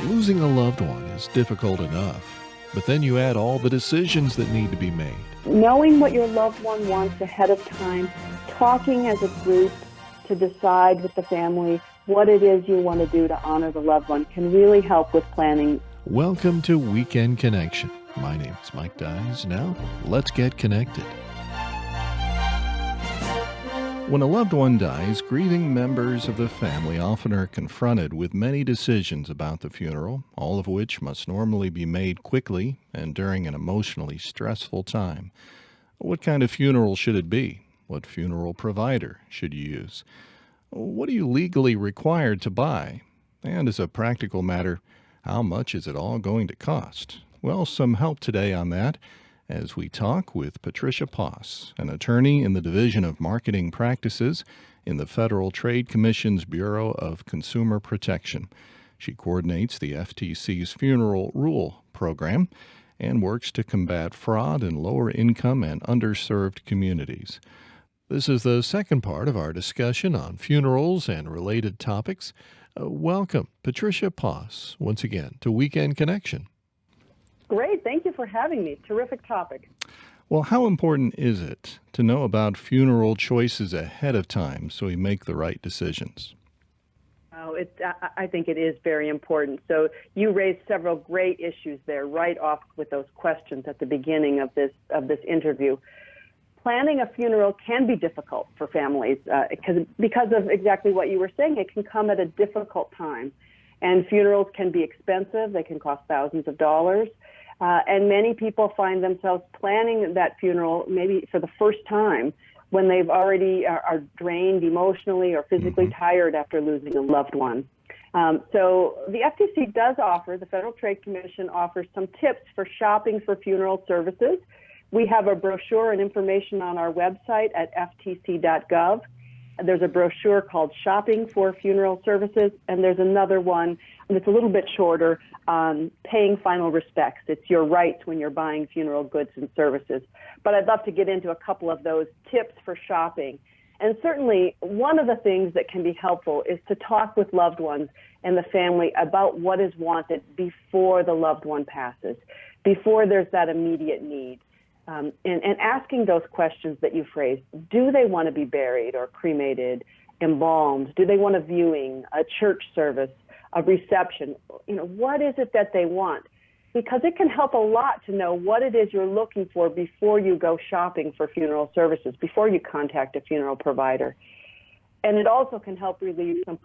Losing a loved one is difficult enough, but then you add all the decisions that need to be made. Knowing what your loved one wants ahead of time, talking as a group to decide with the family what it is you want to do to honor the loved one can really help with planning. Welcome to Weekend Connection. My name is Mike Dyes. Now, let's get connected. When a loved one dies, grieving members of the family often are confronted with many decisions about the funeral, all of which must normally be made quickly and during an emotionally stressful time. What kind of funeral should it be? What funeral provider should you use? What are you legally required to buy? And as a practical matter, how much is it all going to cost? Well, some help today on that as we talk with Patricia Poss, an attorney in the Division of Marketing Practices in the Federal Trade Commission's Bureau of Consumer Protection. She coordinates the FTC's Funeral Rule program and works to combat fraud in lower income and underserved communities. This is the second part of our discussion on funerals and related topics. Welcome, Patricia Poss, once again to Weekend Connection. Great. Thank you for having me. Terrific topic. Well, how important is it to know about funeral choices ahead of time so we make the right decisions? I think it is very important. So you raised several great issues there right off with those questions at the beginning of this interview. Planning a funeral can be difficult for families because of exactly what you were saying. It can come at a difficult time. And funerals can be expensive. They can cost thousands of dollars. And many people find themselves planning that funeral maybe for the first time when they've already are drained emotionally or physically tired after losing a loved one. So the FTC does offer, the Federal Trade Commission offers some tips for shopping for funeral services. We have a brochure and information on our website at ftc.gov. There's a brochure called Shopping for Funeral Services, and there's another one, and it's a little bit shorter, on Paying Final Respects. It's your rights when you're buying funeral goods and services. But I'd love to get into a couple of those tips for shopping. And certainly, one of the things that can be helpful is to talk with loved ones and the family about what is wanted before the loved one passes, before there's that immediate need. And asking those questions that you phrased. Do they want to be buried or cremated, embalmed? Do they want a viewing, a church service, a reception? What is it that they want? Because it can help a lot to know what it is you're looking for before you go shopping for funeral services, before you contact a funeral provider. And it also can help relieve some,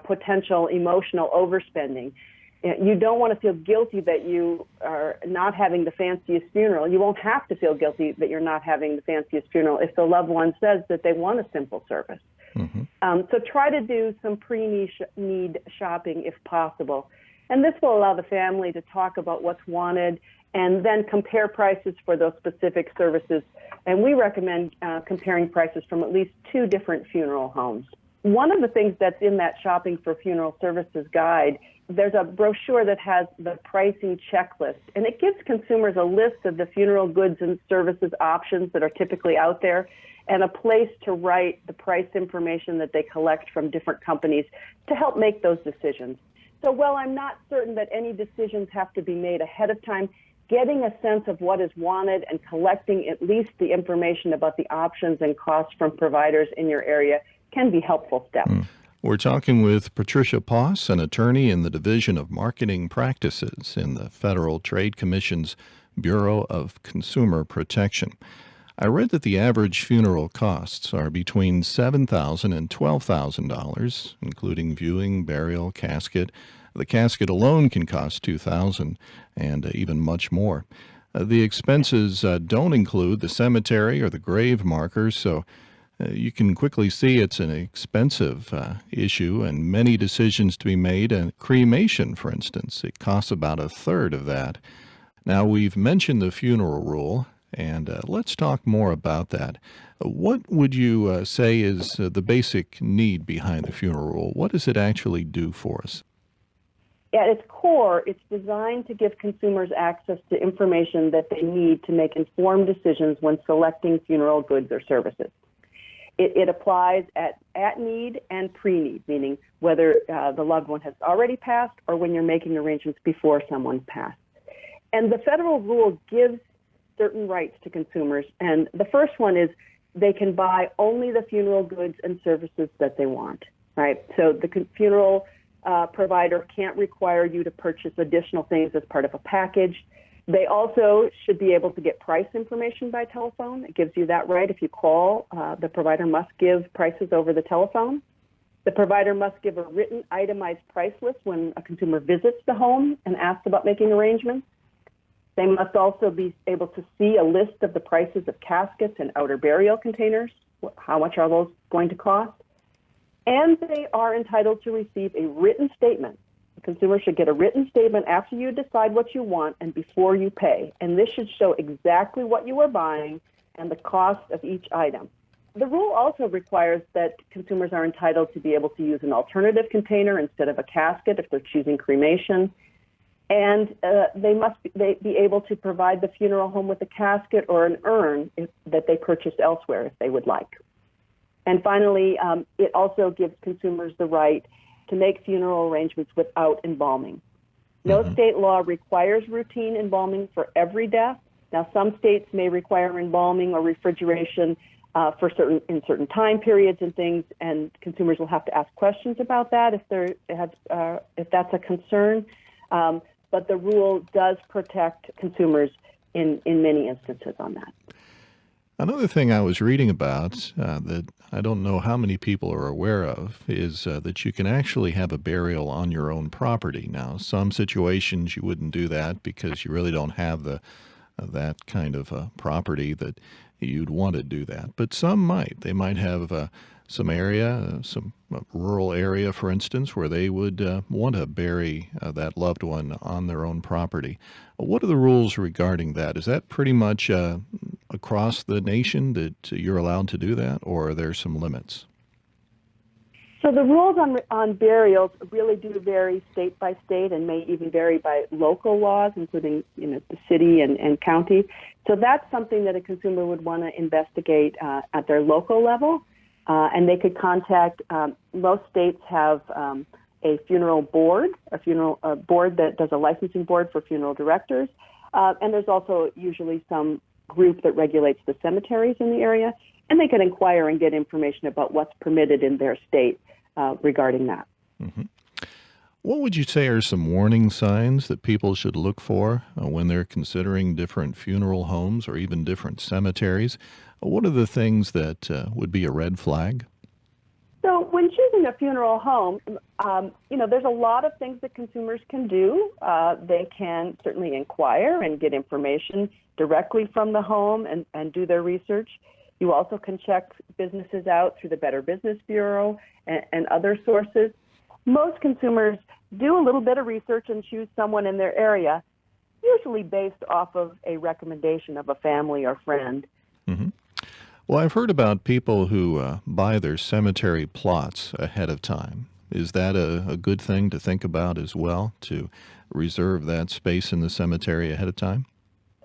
potential emotional overspending. You don't want to feel guilty that you are not having the fanciest funeral. You won't have to feel guilty that you're not having the fanciest funeral if the loved one says that they want a simple service. So try to do some pre-need shopping if possible. And this will allow the family to talk about what's wanted and then compare prices for those specific services. And we recommend comparing prices from at least 2 different funeral homes. One of the things that's in that Shopping for Funeral Services guide, there's a brochure that has the pricing checklist, and it gives consumers a list of the funeral goods and services options that are typically out there and a place to write the price information that they collect from different companies to help make those decisions. So while I'm not certain that any decisions have to be made ahead of time, getting a sense of what is wanted and collecting at least the information about the options and costs from providers in your area can be helpful steps. We're talking with Patricia Poss, an attorney in the Division of Marketing Practices in the Federal Trade Commission's Bureau of Consumer Protection. I read that the average funeral costs are between $7,000 and $12,000, including viewing, burial, casket. The casket alone can cost $2,000 and even much more. The expenses don't include the cemetery or the grave markers, so you can quickly see it's an expensive issue and many decisions to be made. And cremation, for instance, it costs about a third of that. Now, we've mentioned the funeral rule, and let's talk more about that. What would you say is the basic need behind the funeral rule? What does it actually do for us? At its core, it's designed to give consumers access to information that they need to make informed decisions when selecting funeral goods or services. It applies at need and pre-need, meaning whether the loved one has already passed or when you're making arrangements before someone's passed. And the federal rule gives certain rights to consumers. And the first one is they can buy only the funeral goods and services that they want, right? So the funeral provider can't require you to purchase additional things as part of a package. They also should be able to get price information by telephone. It gives you that right. If you call, the provider must give prices over the telephone. The provider must give a written itemized price list when a consumer visits the home and asks about making arrangements. They must also be able to see a list of the prices of caskets and outer burial containers. How much are those going to cost? And they are entitled to receive a written statement. The consumer should get a written statement after you decide what you want and before you pay. And this should show exactly what you are buying and the cost of each item. The rule also requires that consumers are entitled to be able to use an alternative container instead of a casket if they're choosing cremation. And they must be able to provide the funeral home with a casket or an urn that they purchased elsewhere if they would like. And finally, it also gives consumers the right to make funeral arrangements without embalming. No state law requires routine embalming for every death. Now, some states may require embalming or refrigeration in certain time periods and things, and consumers will have to ask questions about that if that's a concern. But the rule does protect consumers in many instances on that. Another thing I was reading about that I don't know how many people are aware of is that you can actually have a burial on your own property. Now, some situations you wouldn't do that because you really don't have that kind of property that you'd want to do that. But some might. They might have some area, some rural area, for instance, where they would want to bury that loved one on their own property. What are the rules regarding that? Is that pretty much across the nation that you're allowed to do that, or are there some limits? So the rules on burials really do vary state by state and may even vary by local laws, including the city and county. So that's something that a consumer would want to investigate at their local level. And they could contact, most states have a funeral board, a board that does a licensing board for funeral directors. And there's also usually some group that regulates the cemeteries in the area. And they can inquire and get information about what's permitted in their state regarding that. Mm-hmm. What would you say are some warning signs that people should look for when they're considering different funeral homes or even different cemeteries? What are the things that would be a red flag? So when choosing a funeral home, there's a lot of things that consumers can do. They can certainly inquire and get information directly from the home and do their research. You also can check businesses out through the Better Business Bureau and other sources. Most consumers do a little bit of research and choose someone in their area, usually based off of a recommendation of a family or friend. Mm-hmm. Well, I've heard about people who buy their cemetery plots ahead of time. Is that a good thing to think about as well, to reserve that space in the cemetery ahead of time?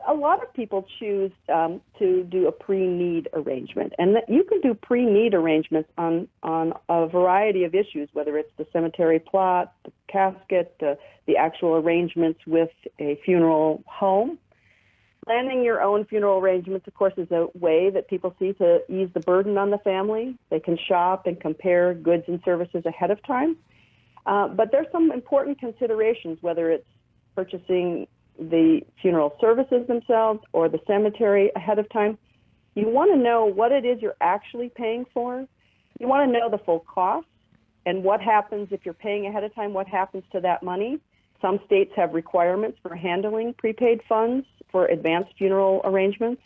A lot of people choose to do a pre-need arrangement, and that you can do pre-need arrangements on a variety of issues, whether it's the cemetery plot, the casket, the actual arrangements with a funeral home. Planning your own funeral arrangements, of course, is a way that people see to ease the burden on the family. They can shop and compare goods and services ahead of time. But there's some important considerations, whether it's purchasing the funeral services themselves or the cemetery ahead of time. You want to know what it is you're actually paying for. You want to know the full cost and what happens if you're paying ahead of time, what happens to that money. Some states have requirements for handling prepaid funds for advanced funeral arrangements.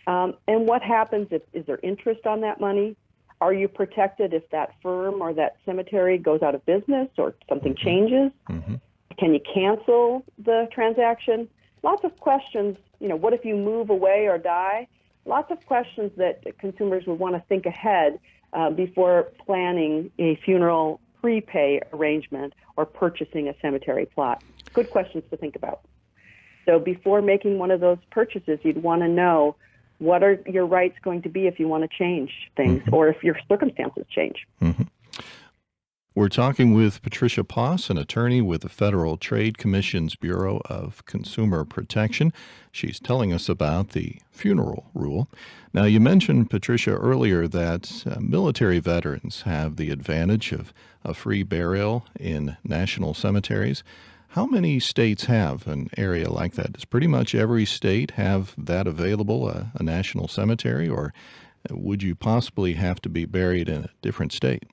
And what happens is there interest on that money? Are you protected if that firm or that cemetery goes out of business or something changes? Mm-hmm. Can you cancel the transaction? Lots of questions. What if you move away or die? Lots of questions that consumers would want to think ahead before planning a funeral prepay arrangement or purchasing a cemetery plot. Good questions to think about. So before making one of those purchases, you'd want to know what are your rights going to be if you want to change things or if your circumstances change. Mm-hmm. We're talking with Patricia Poss, an attorney with the Federal Trade Commission's Bureau of Consumer Protection. She's telling us about the funeral rule. Now, you mentioned, Patricia, earlier that military veterans have the advantage of a free burial in national cemeteries. How many states have an area like that? Does pretty much every state have that available, a national cemetery, or would you possibly have to be buried in a different state?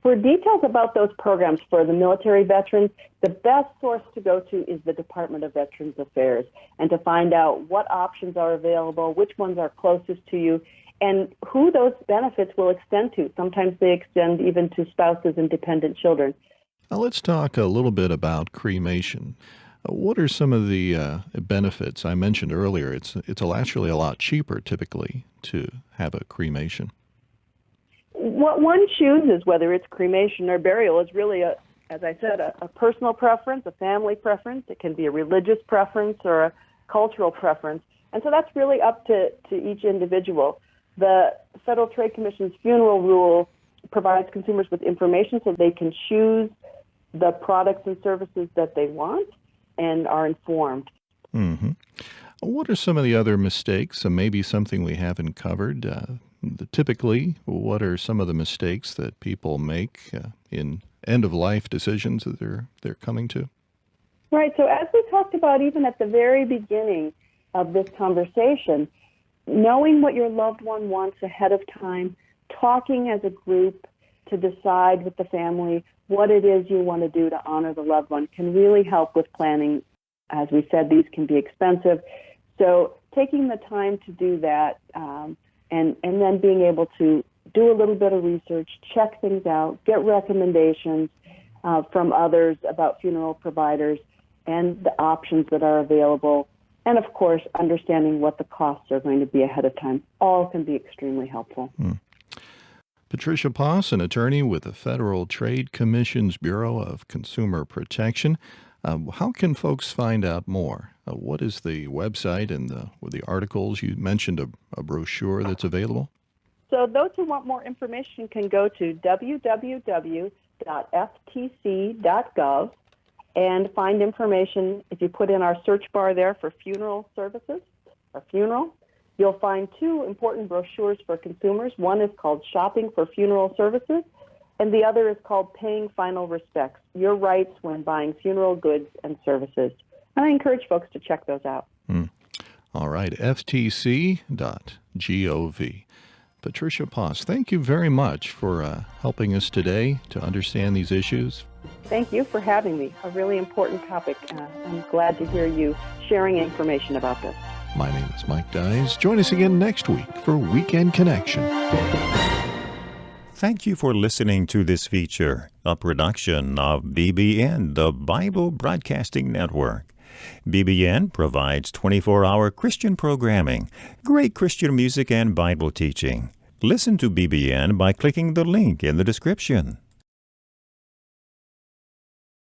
For details about those programs for the military veterans, the best source to go to is the Department of Veterans Affairs, and to find out what options are available, which ones are closest to you, and who those benefits will extend to. Sometimes they extend even to spouses and dependent children. Now let's talk a little bit about cremation. What are some of the benefits? I mentioned earlier it's actually a lot cheaper typically to have a cremation. What one chooses, whether it's cremation or burial, is really, as I said, a personal preference, a family preference. It can be a religious preference or a cultural preference. And so that's really up to each individual. The Federal Trade Commission's funeral rule provides consumers with information so they can choose the products and services that they want and are informed. Mm-hmm. What are some of the other mistakes, maybe something we haven't covered? Typically, what are some of the mistakes that people make in end-of-life decisions that they're coming to? Right. So as we talked about even at the very beginning of this conversation, knowing what your loved one wants ahead of time, talking as a group to decide with the family what it is you want to do to honor the loved one can really help with planning. As we said, these can be expensive. So taking the time to do that and then being able to do a little bit of research, check things out, get recommendations from others about funeral providers and the options that are available, and of course, understanding what the costs are going to be ahead of time, all can be extremely helpful. Patricia Poss, an attorney with the Federal Trade Commission's Bureau of Consumer Protection. How can folks find out more? What is the website and the articles? You mentioned a brochure that's available. So those who want more information can go to www.ftc.gov and find information. If you put in our search bar there for funeral services or funeral, you'll find two important brochures for consumers. One is called Shopping for Funeral Services, and the other is called Paying Final Respects, Your Rights When Buying Funeral Goods and Services. And I encourage folks to check those out. All right, ftc.gov. Patricia Poss, thank you very much for helping us today to understand these issues. Thank you for having me. A really important topic. I'm glad to hear you sharing information about this. My name is Mike Dyes. Join us again next week for Weekend Connection. Thank you for listening to this feature, a production of BBN, the Bible Broadcasting Network. BBN provides 24-hour Christian programming, great Christian music, and Bible teaching. Listen to BBN by clicking the link in the description.